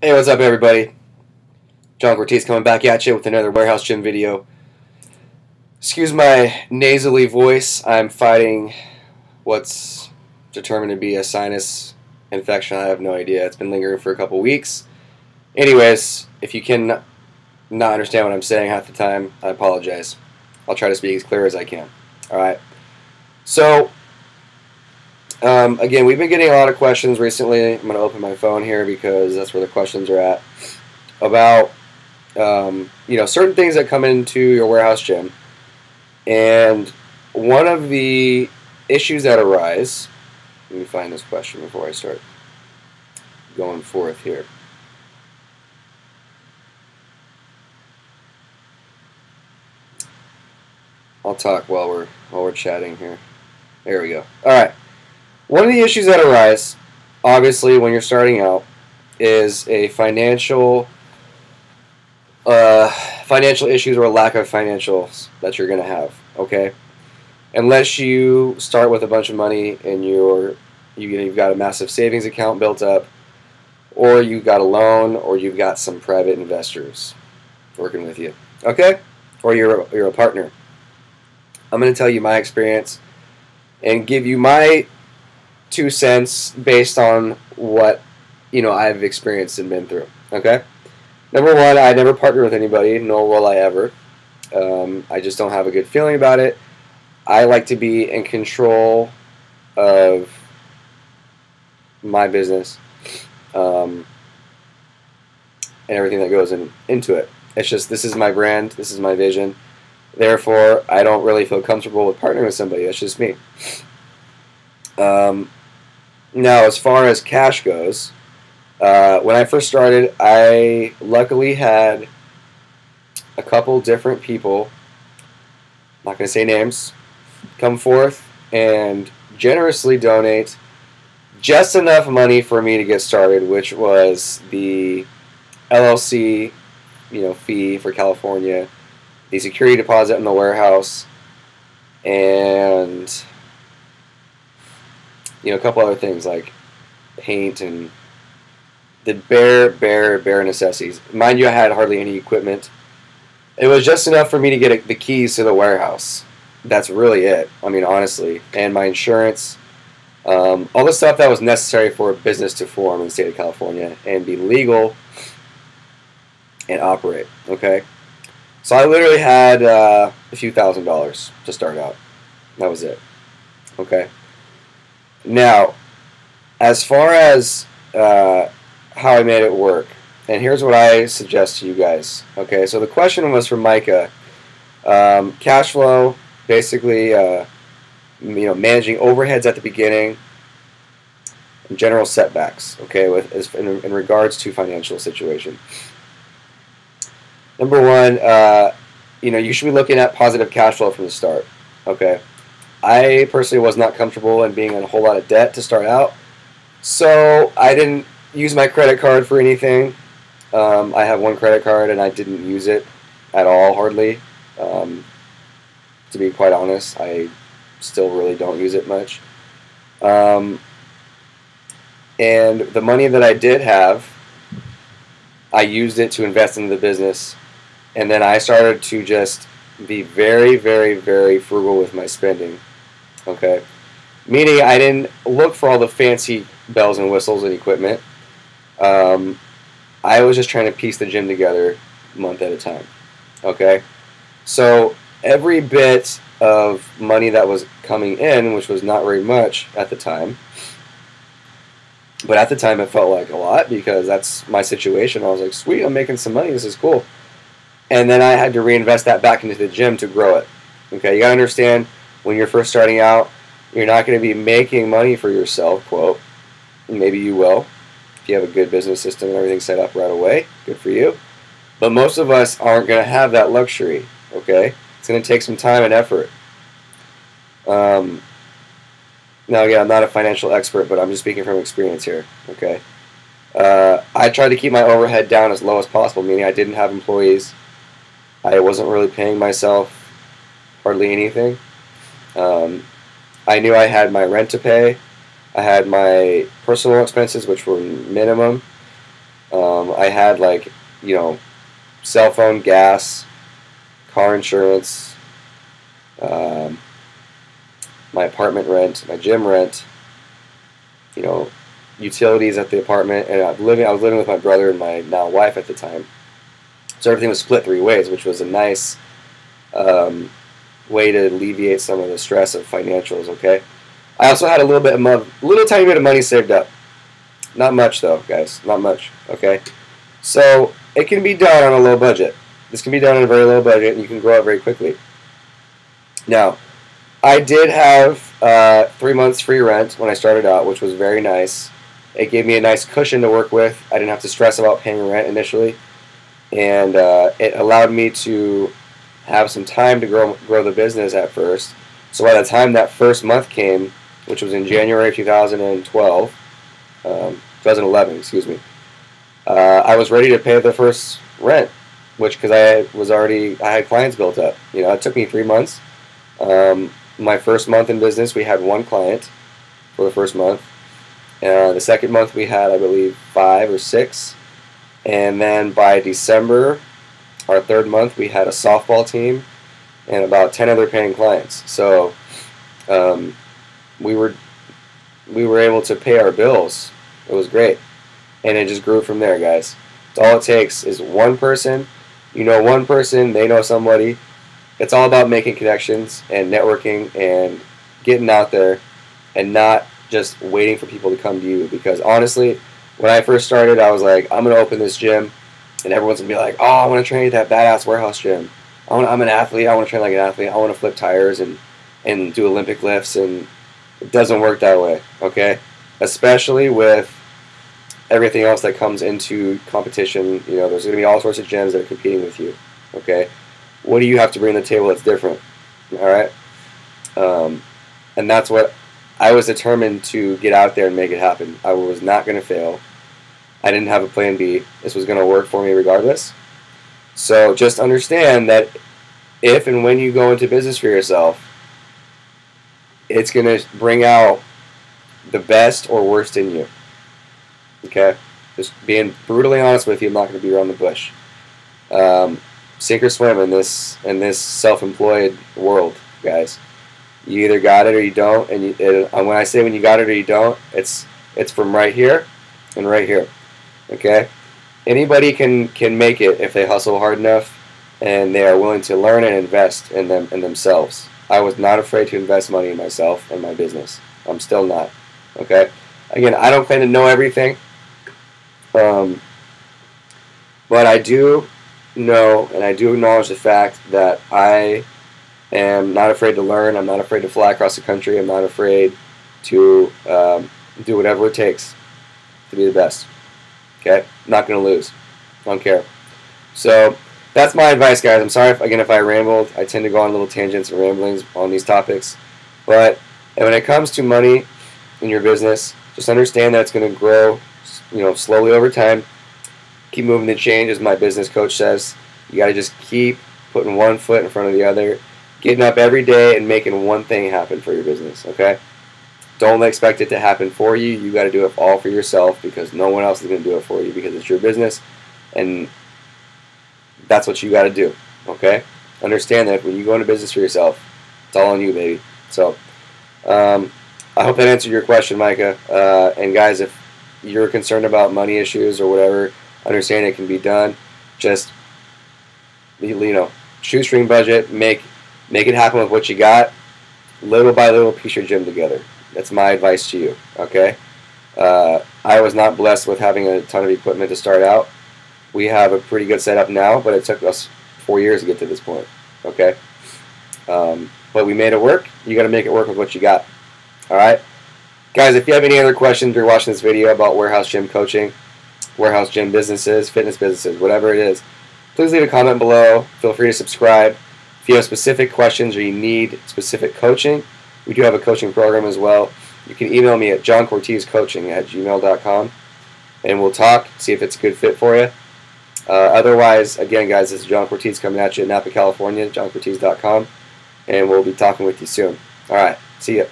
Hey, what's up, everybody? John Cortese coming back at you with another warehouse gym video. Excuse my nasally voice. I'm fighting what's determined to be a sinus infection. I have no idea. It's been lingering for a couple weeks. Anyways, if you can not understand what I'm saying half the time, I apologize. I'll try to speak as clear as I can. Alright. So, again, we've been getting a lot of questions recently. I'm going to open my phone here because that's where the questions are at. About certain things that come into your warehouse gym. And one of the issues that arise, let me find this question before I start going forth here. I'll talk while we're chatting here. There we go. All right. One of the issues that arise, obviously, when you're starting out, is a financial issues or lack of financials that you're going to have. Okay, unless you start with a bunch of money and you've got a massive savings account built up, or you've got a loan, or you've got some private investors working with you. Okay, or you're a partner. I'm going to tell you my experience and give you my 2 cents based on what I've experienced and been through. Okay. Number one, I never partnered with anybody, nor will I ever. I just don't have a good feeling about it. I like to be in control of my business and everything that goes into it. It's just, this is my brand, this is my vision. Therefore, I don't really feel comfortable with partnering with somebody. That's just me. Now, as far as cash goes, when I first started, I luckily had a couple different people, not going to say names, come forth and generously donate just enough money for me to get started, which was the LLC, fee for California, the security deposit in the warehouse, and a couple other things like paint and the bare necessities. Mind you, I had hardly any equipment. It was just enough for me to get the keys to the warehouse. That's really it. I mean, honestly. And my insurance. All the stuff that was necessary for a business to form in the state of California and be legal and operate. Okay? So I literally had a few $1,000s to start out. That was it. Okay? Now, as far as how I made it work, and here's what I suggest to you guys. Okay, so the question was from Micah. Cash flow, basically, managing overheads at the beginning, and general setbacks. Okay, in regards to financial situation. Number one, you should be looking at positive cash flow from the start. Okay, I personally was not comfortable in being in a whole lot of debt to start out, so I didn't use my credit card for anything. I have one credit card and I didn't use it at all, hardly. To be quite honest, I still really don't use it much. And the money that I did have, I used it to invest into the business. And then I started to just be very, very, very frugal with my spending. Okay? Meaning I didn't look for all the fancy bells and whistles and equipment. I was just trying to piece the gym together month at a time. Okay? So every bit of money that was coming in, which was not very much at the time, but at the time it felt like a lot because that's my situation. I was like, sweet, I'm making some money, this is cool. And then I had to reinvest that back into the gym to grow it. Okay, you gotta understand, when you're first starting out, you're not going to be making money for yourself, quote. Maybe you will. If you have a good business system and everything set up right away, good for you. But most of us aren't going to have that luxury, okay? It's going to take some time and effort. Now, again, I'm not a financial expert, but I'm just speaking from experience here, okay? I tried to keep my overhead down as low as possible, meaning I didn't have employees. I wasn't really paying myself hardly anything. I knew I had my rent to pay. I had my personal expenses, which were minimum. I had like, you know, cell phone, gas, car insurance, um, my apartment rent, my gym rent, you know, utilities at the apartment, and I was living with my brother and my now wife at the time. So everything was split 3 ways, which was a nice way to alleviate some of the stress of financials. Okay, I also had a little tiny bit of money saved up. Not much though, guys. Not much. Okay, so it can be done on a low budget. This can be done on a very low budget, and you can grow it very quickly. Now, I did have 3 months free rent when I started out, which was very nice. It gave me a nice cushion to work with. I didn't have to stress about paying rent initially, and it allowed me to have some time to grow the business at first. So by the time that first month came, which was in January 2011, excuse me, I was ready to pay the first rent, which because I had clients built up. You know, it took me 3 months. My first month in business, we had 1 client for the first month. The second month, we had, I believe, 5 or 6. And then by December, our third month, we had a softball team and about 10 other paying clients. So we were able to pay our bills. It was great. And it just grew from there, guys. It's all it takes is one person. You know one person, they know somebody. It's all about making connections and networking and getting out there and not just waiting for people to come to you. Because honestly, when I first started, I was like, I'm going to open this gym, and everyone's going to be like, oh, I want to train at that badass warehouse gym. I'm an athlete. I want to train like an athlete. I want to flip tires and do Olympic lifts, and it doesn't work that way, okay? Especially with everything else that comes into competition. You know, there's going to be all sorts of gyms that are competing with you, okay? What do you have to bring to the table that's different, all right? And that's what I was determined to get out there and make it happen. I was not going to fail. I didn't have a plan B. This was going to work for me regardless. So just understand that if and when you go into business for yourself, it's going to bring out the best or worst in you. Okay? Just being brutally honest with you, I'm not going to be around the bush. Sink or swim in this self-employed world, guys. You either got it or you don't. And when I say when you got it or you don't, it's from right here and right here. Okay? Anybody can make it if they hustle hard enough and they are willing to learn and invest in themselves. I was not afraid to invest money in myself and my business. I'm still not. Okay? Again, I don't claim to know everything. But I do know and I do acknowledge the fact that I am not afraid to learn. I'm not afraid to fly across the country. I'm not afraid to do whatever it takes to be the best. Okay? Not going to lose. Don't care. So that's my advice, guys. I'm sorry if I rambled. I tend to go on little tangents and ramblings on these topics. But when it comes to money in your business, just understand that it's going to grow, you know, slowly over time. Keep moving the change, as my business coach says. You got to just keep putting one foot in front of the other, getting up every day and making one thing happen for your business, okay? Don't expect it to happen for you. You got to do it all for yourself, because no one else is going to do it for you, because it's your business, and that's what you got to do, okay? Understand that when you go into business for yourself, it's all on you, baby. So I hope that answered your question, Micah. And guys, if you're concerned about money issues or whatever, understand it can be done. Just, you know, shoestring budget, make it happen with what you got. Little by little, piece your gym together. That's my advice to you, okay? I was not blessed with having a ton of equipment to start out. We have a pretty good setup now, but it took us 4 years to get to this point, okay? But we made it work. You got to make it work with what you got, all right? Guys, if you have any other questions, you're watching this video about warehouse gym coaching, warehouse gym businesses, fitness businesses, whatever it is, please leave a comment below. Feel free to subscribe. If you have specific questions or you need specific coaching, we do have a coaching program as well. You can email me at johncortescoaching@gmail.com, and we'll talk, see if it's a good fit for you. Otherwise, again, guys, this is John Cortese coming at you in Napa, California, johncortese.com, and we'll be talking with you soon. All right, see ya.